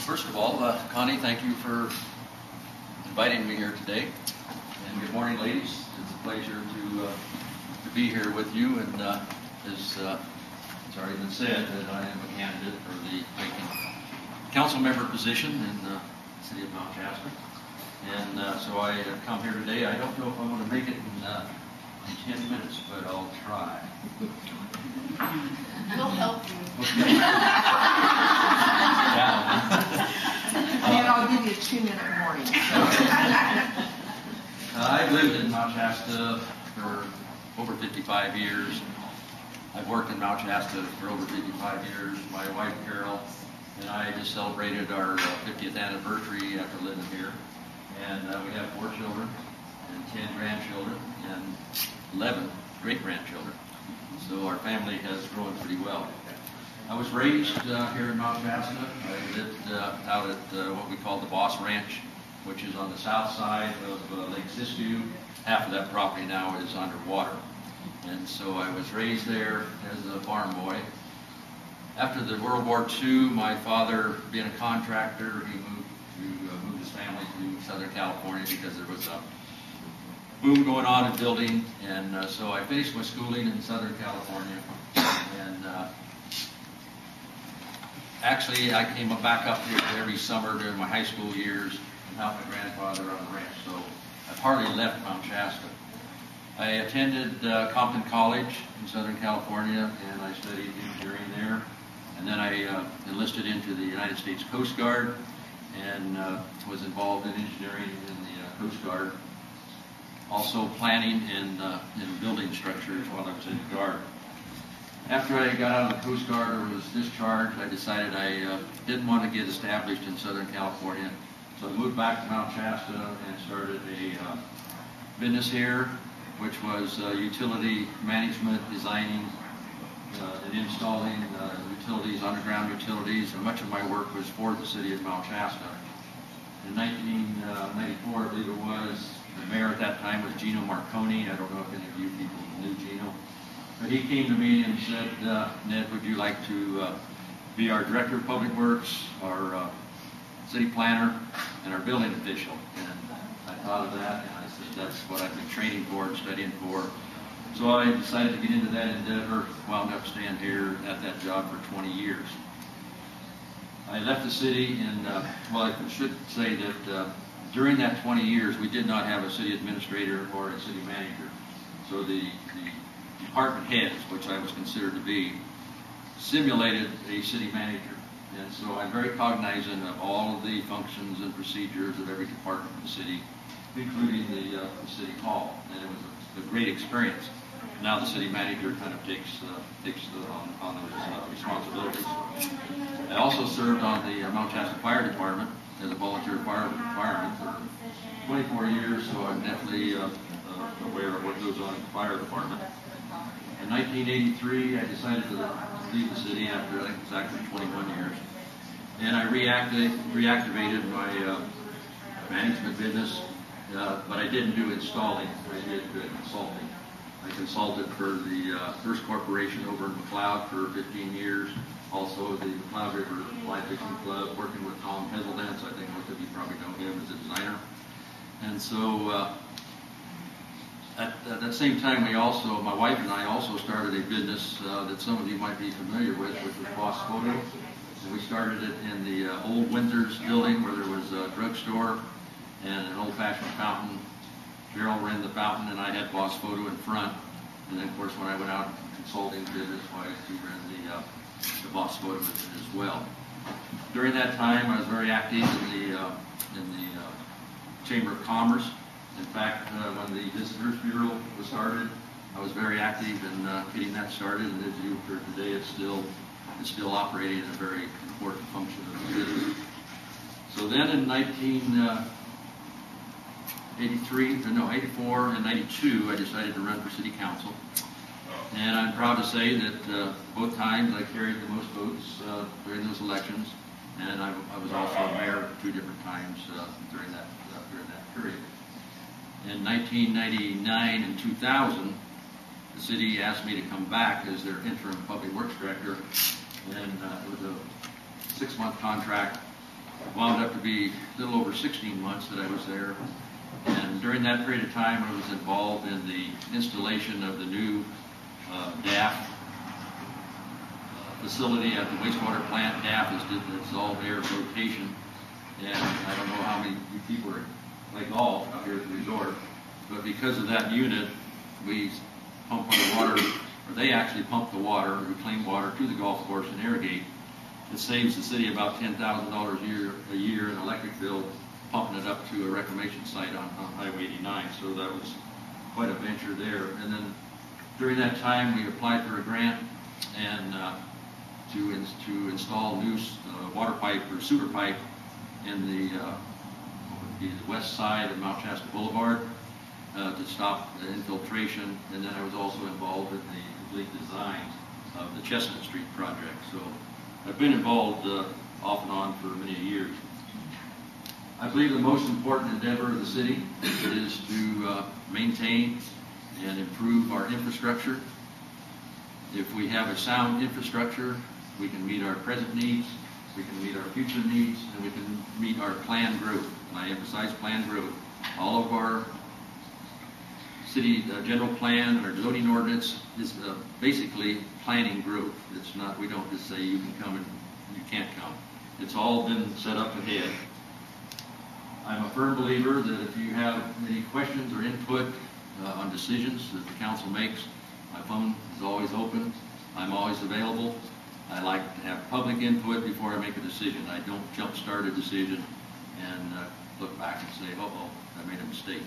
First of all, Connie, thank you for inviting me here today. And good morning, ladies. It's a pleasure to be here with you. And as it's already been said, that I am a candidate for the vacant council member position in the city of Mount Shasta. And so I have come here today. I don't know if I'm going to make it in 10 minutes, but I'll try. We'll help you. And I'll give you a 2-minute warning. I've lived in Mount Shasta for over 55 years. I've worked in Mount Shasta for over 55 years. My wife, Carol, and I just celebrated our 50th anniversary after living here. And we have 4 children and 10 grandchildren and 11 great-grandchildren. So our family has grown pretty well. I was raised here in Mount Shasta. I lived out at what we call the Boss Ranch, which is on the south side of Lake Siskiyou. Half of that property now is underwater. And so I was raised there as a farm boy. After the World War II, my father, being a contractor, he moved his family to Southern California because there was a boom going on in building. And so I finished my schooling in Southern California. And actually, I came back up here every summer during my high school years and helped my grandfather on the ranch. So I've hardly left Mount Shasta. I attended Compton College in Southern California, and I studied engineering there. And then I enlisted into the United States Coast Guard and was involved in engineering in the Coast Guard. Also planning and building structures while I was in the Guard. After I got out of the Coast Guard or was discharged, I decided I didn't want to get established in Southern California. So I moved back to Mount Shasta and started a business here, which was utility management, designing and installing utilities, underground utilities, and much of my work was for the city of Mount Shasta. In 1994, I believe it was, the mayor at that time was Gino Marconi. I don't know if any of you people knew Gino. But he came to me and said, Ned, would you like to be our Director of Public Works, our city planner, and our building official? And I thought of that, and I said, that's what I've been training for and studying for. So I decided to get into that endeavor, wound up staying here at that job for 20 years. I left the city, and well, I should say that during that 20 years, we did not have a city administrator or a city manager. So the department heads, which I was considered to be, simulated a city manager. And so I'm very cognizant of all of the functions and procedures of every department of the city, including the city hall. And it was a great experience. Now the city manager kind of takes on those responsibilities. I also served on the Mount Shasta Fire Department as a volunteer fireman for 24 years, so I'm definitely aware of what goes on in the fire department. In 1983, I decided to leave the city after, I think it was actually 21 years. And I reactivated my management business, but I didn't do installing, I did consulting. I consulted for the First Corporation over in McLeod for 15 years. Also the McLeod River Fly Fishing Club, working with Tom Heseldance. I think most of you probably know him as a designer. And so at that same time, my wife and I also started a business that some of you might be familiar with, which was Boss Photo. And we started it in the old Windsor's building where there was a drugstore and an old-fashioned fountain. Cheryl ran the fountain, and I had Boss Photo in front. And then, of course, when I went out consulting business-wise, we ran the Boss Photo as well. During that time, I was very active in the Chamber of Commerce. In fact, when the Visitors Bureau was started, I was very active in getting that started. And as you heard today, it's still operating in a very important function of the business. So then in 84 and 92, I decided to run for city council. And I'm proud to say that both times I carried the most votes during those elections. And I was also mayor 2 different times during that period. In 1999 and 2000, the city asked me to come back as their interim public works director. And it was a 6-month contract. wound up to be a little over 16 months that I was there. And during that period of time, I was involved in the installation of the new DAF facility at the wastewater plant. DAF is dissolved air rotation, and I don't know how many people play golf out here at the resort, but because of that unit, we pump the water, or they actually pump the water, reclaimed water, to the golf course and irrigate. It saves the city about $10,000 a year in electric bill, pumping it up to a reclamation site on Highway 89. So that was quite a venture there. And then during that time, we applied for a grant and to install new water pipe or sewer pipe in the west side of Mount Shasta Boulevard to stop the infiltration. And then I was also involved in the complete design of the Chestnut Street project. So I've been involved off and on for many years. I believe the most important endeavor of the city is to maintain and improve our infrastructure. If we have a sound infrastructure, we can meet our present needs, we can meet our future needs, and we can meet our planned growth. And I emphasize planned growth. All of our city general plan and our zoning ordinance is basically planning growth. It's not, we don't just say you can come and you can't come. It's all been set up ahead. I'm a firm believer that if you have any questions or input on decisions that the council makes, my phone is always open. I'm always available. I like to have public input before I make a decision. I don't jumpstart a decision and look back and say, oh, I made a mistake.